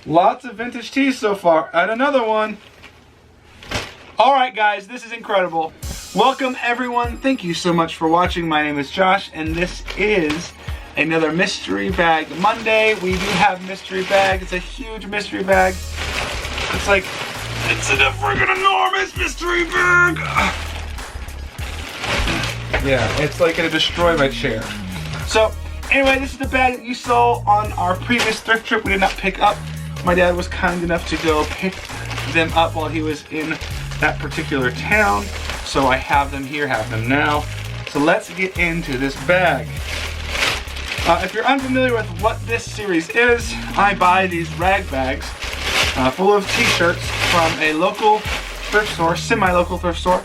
Lots of vintage tees so far, and another one. All right, guys, this is incredible. Welcome, everyone. Thank you so much for watching. My name is Josh, and this is another Mystery Bag Monday. We do have mystery bag. It's a huge mystery bag. It's a freaking enormous mystery bag. Yeah, it's like gonna destroy my chair. So, anyway, this is the bag that you saw on our previous thrift trip. We did not pick up. My dad was kind enough to go pick them up while he was in that particular town. So I have them here, have them now. So let's get into this bag. If you're unfamiliar with what this series is, I buy these rag bags full of t-shirts from a local thrift store, semi-local thrift store,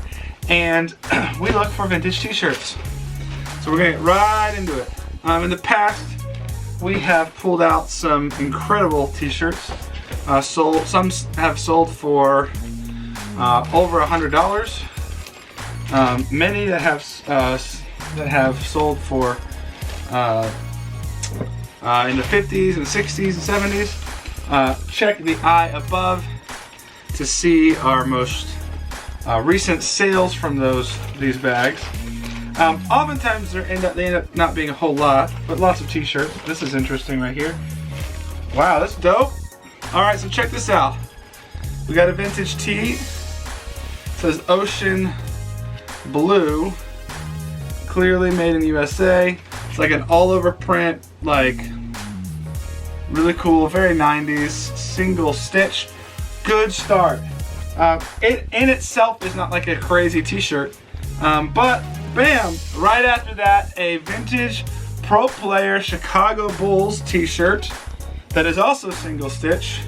and we look for vintage t-shirts. So we're gonna get right into it. In the past, we have pulled out some incredible t-shirts. Some have sold for over $100. Many that have sold for in the 50s and 60s and 70s. Check the eye above to see our most recent sales from these bags. Oftentimes they end up not being a whole lot, but lots of t-shirts. This is interesting right here. Wow, that's dope. All right, so check this out. We got a vintage tee. It says Ocean Blue, clearly made in the USA. It's like an all-over print, like really cool, very 90s, single stitch. Good start. It in itself is not like a crazy t-shirt, but bam, right after that, a vintage Pro Player Chicago Bulls t-shirt that is also single stitch.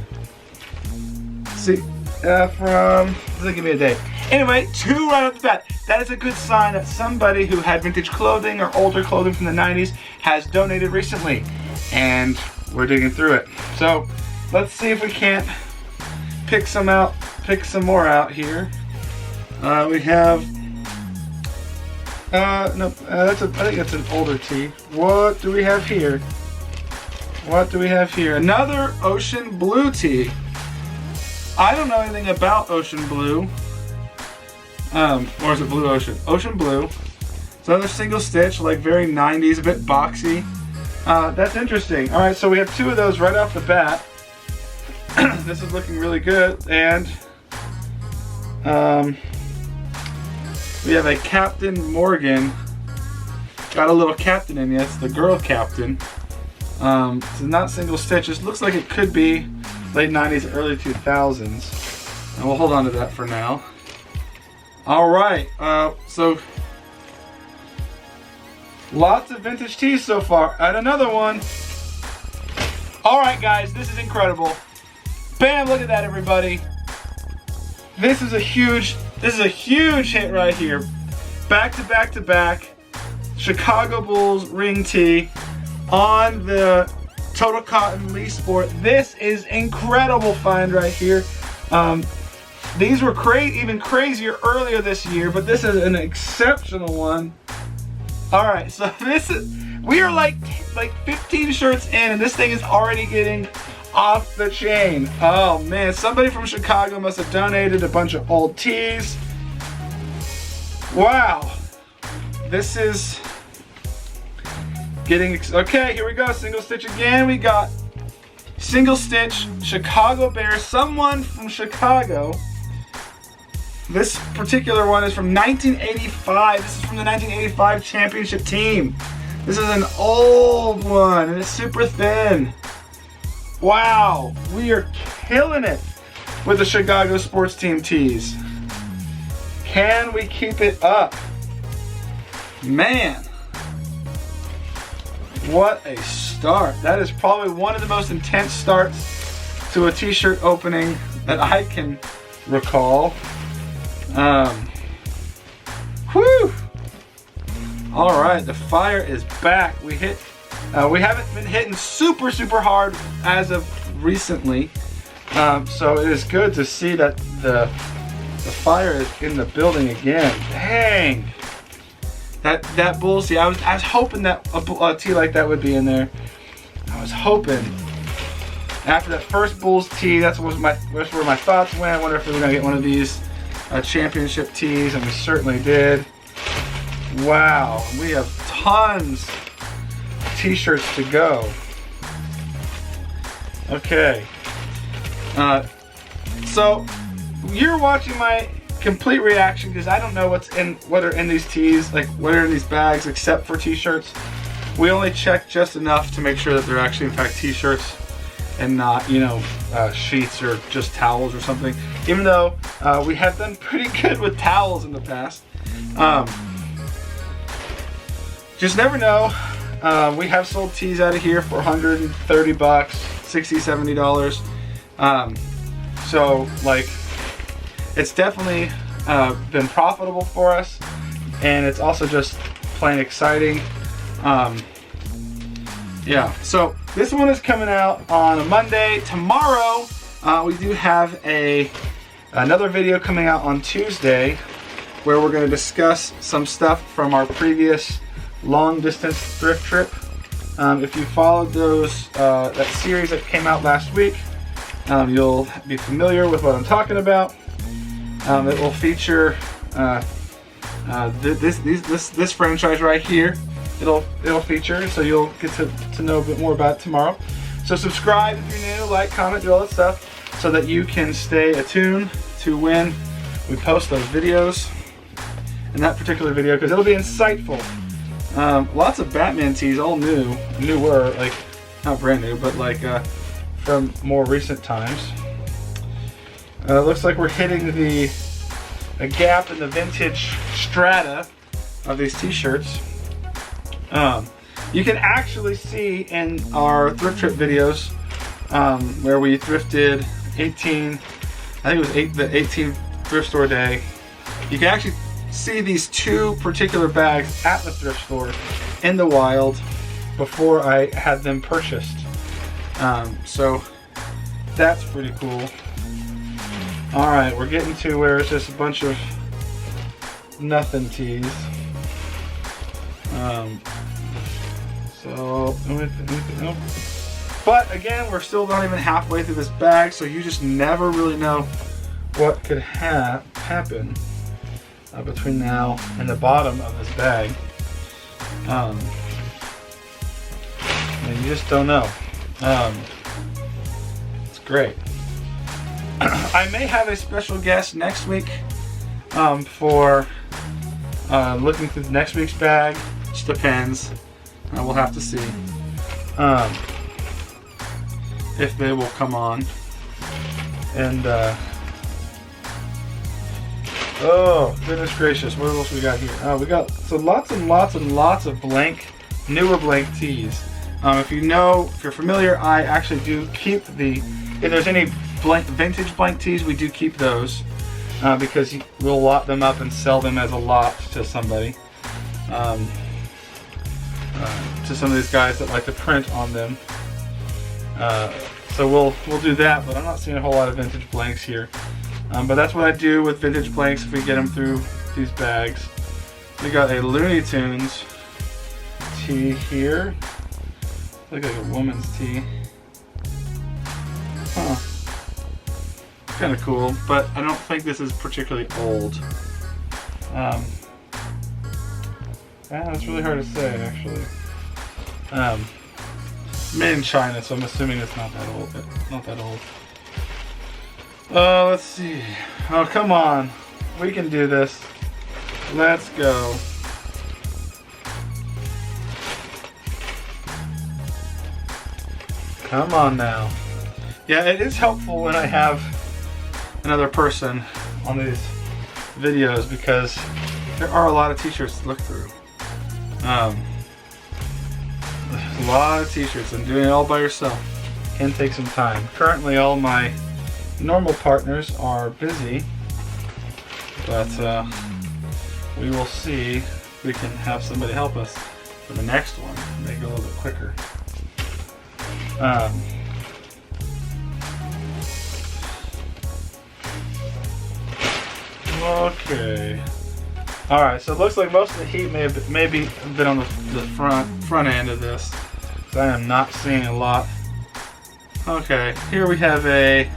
See, give me a date. Anyway, two right off the bat. That is a good sign that somebody who had vintage clothing or older clothing from the 90s has donated recently, and we're digging through it. So let's see if we can't pick some more out here. We have I think that's an older tee. What do we have here? Another Ocean Blue tee. I don't know anything about Ocean Blue. Or is it Blue Ocean? Ocean Blue. It's another single stitch, like very 90s, a bit boxy. That's interesting. All right, so we have two of those right off the bat. This is looking really good, and we have a Captain Morgan. Got a little captain in you. It's the girl captain. It's not single stitch. It looks like it could be late 90s, early 2000s. And we'll hold on to that for now. All right, so lots of vintage tees so far, and another one. All right, guys, this is incredible. Bam! Look at that, everybody. This is a huge hit right here. Back to back to back, Chicago Bulls ring tee on the Total Cotton Lee Sport. This is incredible find right here. These were even crazier earlier this year, but this is an exceptional one. All right, so we are like 15 shirts in, and this thing is already getting off the chain. Oh man, somebody from Chicago must have donated a bunch of old tees. Wow, this is getting, okay, here we go, single stitch again. We got single stitch Chicago Bears, someone from Chicago. This particular one is from 1985. This is from the 1985 championship team. This is an old one, and it's super thin. Wow, we are killing it with the Chicago sports team tees. Can we keep it up? Man, what a start. That is probably one of the most intense starts to a t-shirt opening that I can recall. Whew. All right, the fire is back. We haven't been hitting super hard as of recently, so it is good to see that the fire is in the building again. Dang, that Bulls tee. I was hoping that a tee like that would be in there. I was hoping. After that first Bulls tee, that's where my thoughts went. I wonder if we were gonna get one of these championship tees, and we certainly did. Wow, we have tons of t-shirts to go. Okay, so you're watching my complete reaction because I don't know what are in these tees, like what are in these bags except for t-shirts. We only check just enough to make sure that they're actually in fact t-shirts and not, you know, sheets or just towels or something. Even though we have done pretty good with towels in the past. Just never know. We have sold tees out of here for 130 bucks, 60, $70. So like, it's definitely been profitable for us, and it's also just plain exciting. Yeah, so this one is coming out on a Monday. Tomorrow, we do have another video coming out on Tuesday where we're going to discuss some stuff from our previous long distance thrift trip. If you followed that series that came out last week, you'll be familiar with what I'm talking about. It will feature this franchise right here. It'll feature, so you'll get to know a bit more about it tomorrow. So subscribe if you're new, like, comment, do all that stuff, so that you can stay attuned to when we post those videos in that particular video, because it'll be insightful. Lots of Batman tees, all newer, like not brand new, but like from more recent times. Looks like we're hitting a gap in the vintage strata of these t-shirts. You can actually see in our thrift trip videos where we thrifted 18, I think it was the 18 thrift store day. You can actually see these two particular bags at the thrift store in the wild before I had them purchased. So that's pretty cool. All right, we're getting to where it's just a bunch of nothing tees. But again, we're still not even halfway through this bag, so you just never really know what could happen between now and the bottom of this bag. And you just don't know. It's great. I may have a special guest next week for looking through next week's bag. Just depends. We'll have to see if they will come on. And oh goodness gracious, what else we got here? We got lots and lots and lots of newer blank tees. If you're familiar, I actually do keep if there's any vintage blank tees, we do keep those because we'll lot them up and sell them as a lot to somebody. To some of these guys that like to print on them. So we'll do that, but I'm not seeing a whole lot of vintage blanks here. But that's what I do with vintage blanks if we get them through these bags. We got a Looney Tunes tee here. Looks like a woman's tee. Huh. Kind of cool, but I don't think this is particularly old. That's really hard to say, actually. Made in China, so I'm assuming it's not that old. Not that old. Let's see. Oh, come on. We can do this. Let's go. Come on now. Yeah, it is helpful when I have another person on these videos because there are a lot of t-shirts to look through. There's a lot of t-shirts, and doing it all by yourself can take some time. Currently all my normal partners are busy, but we will see if we can have somebody help us for the next one, make it a little bit quicker. Okay. Alright, so it looks like most of the heat may have been on the front end of this. So I am not seeing a lot Okay, here we have a...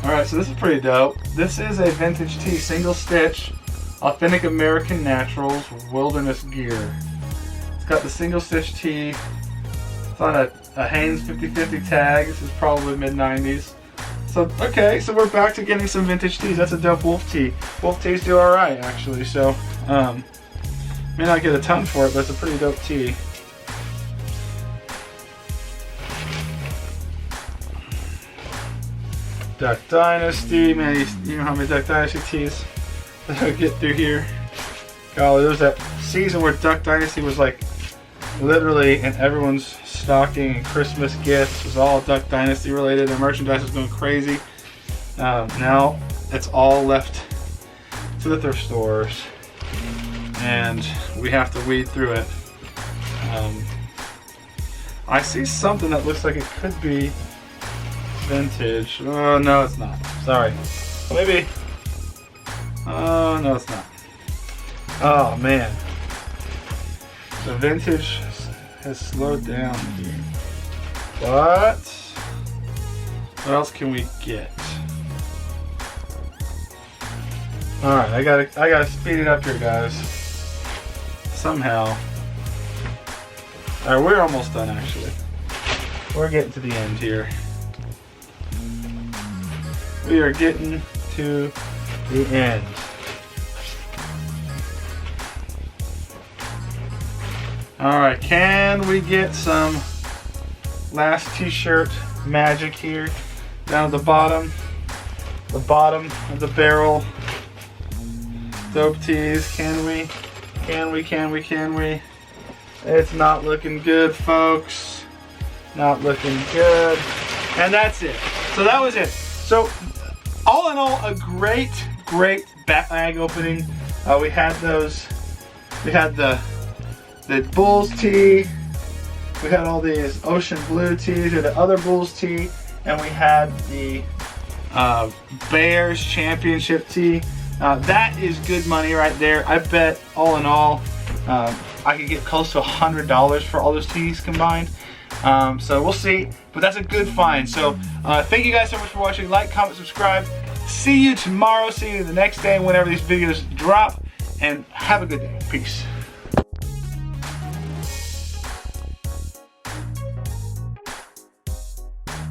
Alright, so this is pretty dope. This is a vintage tee, single stitch, authentic American naturals, wilderness gear. It's got the single stitch tee. It's on a Hanes 50/50 tag. This is probably mid-90s. So, okay, so we're back to getting some vintage tees. That's a dope wolf tee. Wolf tees do alright, actually, so, may not get a ton for it, but it's a pretty dope tee. Duck Dynasty, man, you know how many Duck Dynasty tees that I get through here. Golly, there was that season where Duck Dynasty was like literally in everyone's stocking and Christmas gifts. It was all Duck Dynasty related. The merchandise was going crazy. Now it's all left to the thrift stores, and we have to weed through it. I see something that looks like it could be vintage. Oh, no, it's not. Sorry. Maybe. Oh, no, it's not. Oh, man. The vintage has slowed down here. What else can we get? Alright, I gotta speed it up here, guys. Somehow. Alright, we're almost done, actually. We're getting to the end here. We are getting to the end. Alright, can we get some last t-shirt magic here? Down at the bottom of the barrel. Dope tees, can we? Can we? It's not looking good, folks. Not looking good. And that's it. So that was it. So, all in all, a great bag opening. We had the Bulls tee, we had all these ocean blue tees, or the other Bulls tee, and we had the Bears championship tee. That is good money right there. I bet all in all, I could get close to $100 for all those tees combined. So we'll see, but that's a good find. So thank you guys so much for watching. Like, comment, subscribe. See you tomorrow. See you the next day whenever these videos drop, and have a good day. Peace.